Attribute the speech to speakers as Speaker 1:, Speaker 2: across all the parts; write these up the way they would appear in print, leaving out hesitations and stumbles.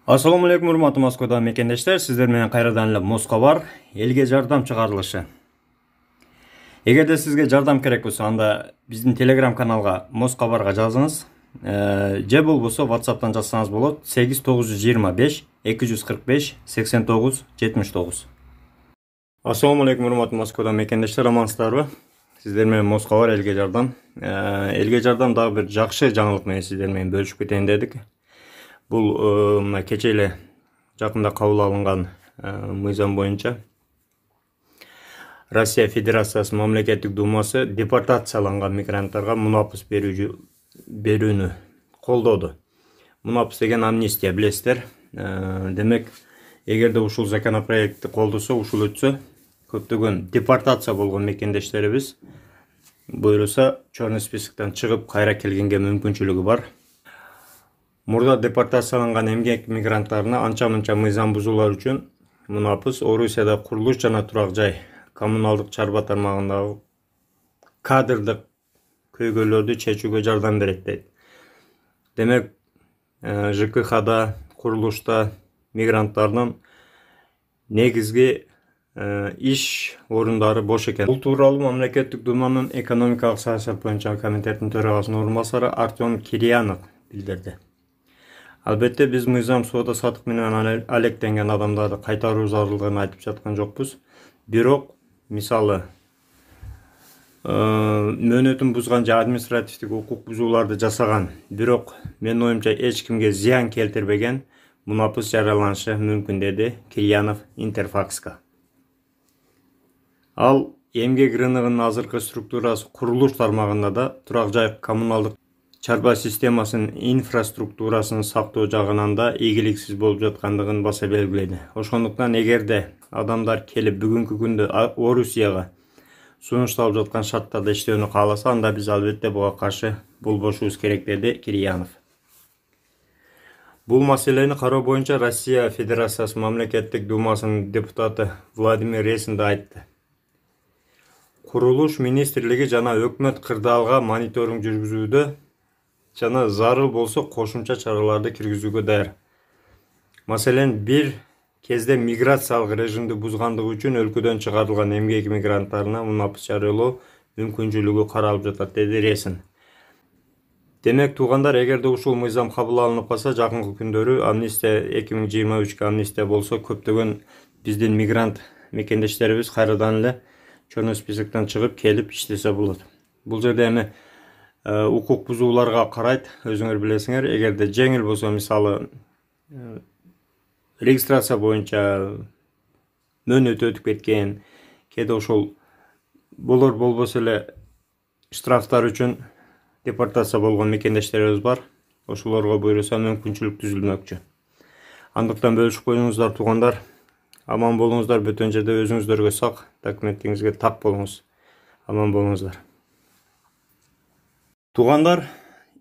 Speaker 1: Assalamu alaikum урматтуу Москвада мекендештер, сиздер менен кайрадан эле Москва элге жардам чыгарылышы. Эгерде сизге жардам керек болсо, анда биздин Telegram каналга Москвага жазыңыз. Же болбосо WhatsApp'тан жазсаңыз болот. 8925 245 89 79. Assalamu alaikum урматтуу Москвада мекендештер, амансыздарбы? Сиздер менен Москва элге жардам. Элге жардам дагы бир жакшы жаңылык менен сиздер менен бөлүшүп кетейин дедик. Бұл кече эле жакында кабыл алынган мыйзам боюнча Россия Федерациясынын мамлекеттик думасы депортацияланган мигранттарга мунапыс берүүнү колдоду. Мунапыс деген амнистия, билесиздер. Демек, эгерде ушул законопроектти колдосо, ушул өтсө, көптөгөн депортация болгон мекендештерибиз буйруса чорный списоктон чыгып кайра келгенге мүмкүнчүлүгү бар. Мурда депортацияланган эмгек мигранттарына анча-мынча мыйзам бузуулар үчүн мунапыс Орусияда курулуш жана турак жай коммуналдык чарба тармагындагы кадрдык көйгөйлөрдү чечүүгө жардам берет дейт. Демек, ЖКХда, курулушта мигранттардын негизги иш орундары бош экен. Бул тууралуу мамлекеттик думанын экономикалык саясат боюнча комитеттин төрагасынын орун басары Артем Кирьянов билдирди. Албетте, биз мыйзам соода сатык менен алектенген адамдарды кайтаруу зарылдыгын айтып жаткан жокпуз. Бирок, мисалы, мөөнөтүн бузган же административдик укук бузууларды жасаган, бирок менин оюмча эч кимге зыян келтирбеген мунапыс жарыяланышы мүмкүн, деди Кирьянов Интерфакска. Ал эмгек рыногунун азыркы структурасы курулуш тармагында да турак жай коммуналдык чарба системасынын инфраструктурасын сактоо жагынан да ийгиликсиз болуп жаткандыгын баса белгиледи. Ошондуктан эгерде адамдар келип бүгүнкү күндө Орусияга сунушталып жаткан шарттарда иштөөнү кааласа, анда биз албетте буга каршы болбошубуз керек, деди Кирьянов. Бул маселени кароо боюнча Россия Федерациясы мамлекеттик думасынын депутаты Владимир Ресин да айтты. Курулуш министрлиги жана өкмөт кырдаалга мониторинг жүргүзүүдө жана зарыл болсо кошумча чараларды киргизүүгө даяр. Маселен, бир кезде миграциялык режимди бузгандыгы үчүн өлкөдөн чыгарылган эмгек мигранттарына мунапыс жарыялоо мүмкүнчүлүгү каралып жатат, деди Ресин. Демек, туугандар, эгерде ушул мыйзам кабыл алынып калса, жакынкы күндөрү амнистия 2023 амнистия болсо, көптөгөн биздин мигрант мекендештерибиз кайрадан эле чорный списоктон чыгып келип иштесе болот. Бул жерде эми укук бузууларга карайт, өзүңөр билесиңер. Эгерде жеңил болсо, мисалы, регистрация боюнча мөөнөт өтүп кеткен, кээде ошол болбосо эле штрафтар үчүн депортация болгон мекендештерибиз бар. Ошолорго буйруса мүмкүнчүлүк түзүлмөкчү. Андыктан бөлүшүп коюңуздар, туугандар. Аман болуңуздар, бөтөн жерде өзүңүздөргө сак, документиңизге так болуңуз. Аман болуңуздар. Туугандар,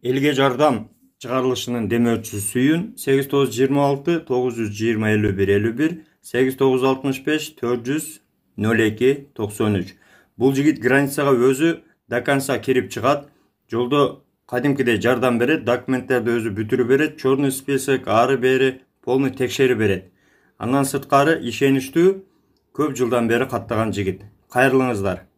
Speaker 1: элге жардам чыгарылышынын демөөрчүсү сүйүн 8926 920 51 51 8965 400 02 93. Бул жигит границага өзү до конца кирип чыгат. Жолдо кадимкидей жардам берет, документтерди өзү бүтүрүп берет, чорный список, ары бери полный текшерип берет. Андан сырткары ишеничтүү, көп жылдан бери каттаган жигит. Кайрылыңыздар.